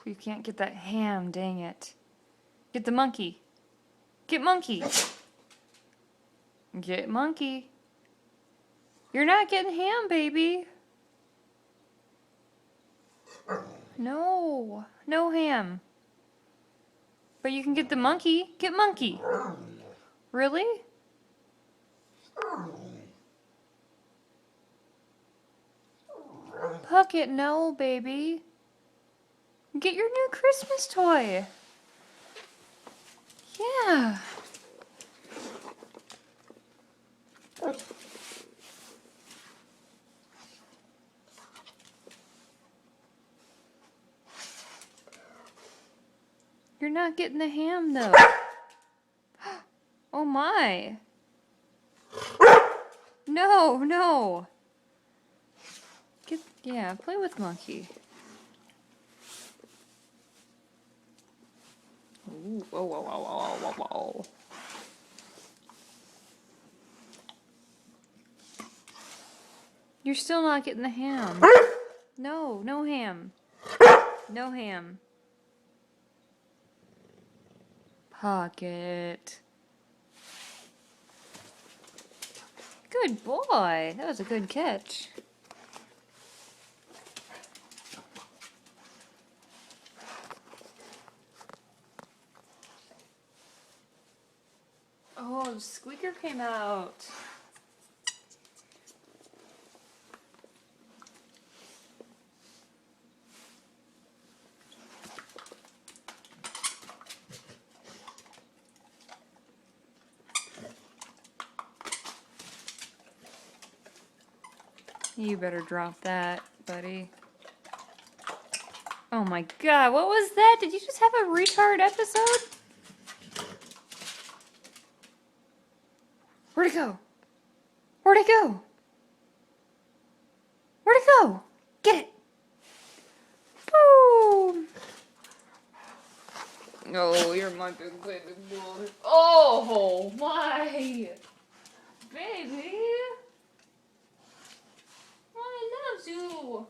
You can't get that ham, dang it. Get the monkey. Get monkey. Get monkey. You're not getting ham, baby. No. No ham. But you can get the monkey. Get monkey. Really? Puckett, no, baby. Get your new Christmas toy. Yeah. You're not getting the ham, though. Oh my. No, no. Yeah, play with monkey. Ooh, whoa, whoa, whoa, whoa, whoa, whoa. You're still not getting the ham. No, no ham. No ham. Puckett. Good boy. That was a good catch. Oh, the squeaker came out. You better drop that, buddy. Oh my god, what was that? Did you just have a retard episode? Where'd it go? Where'd it go? Where'd it go? Get it! Boom! Oh, you're my big baby boy. Oh, my baby! I love you.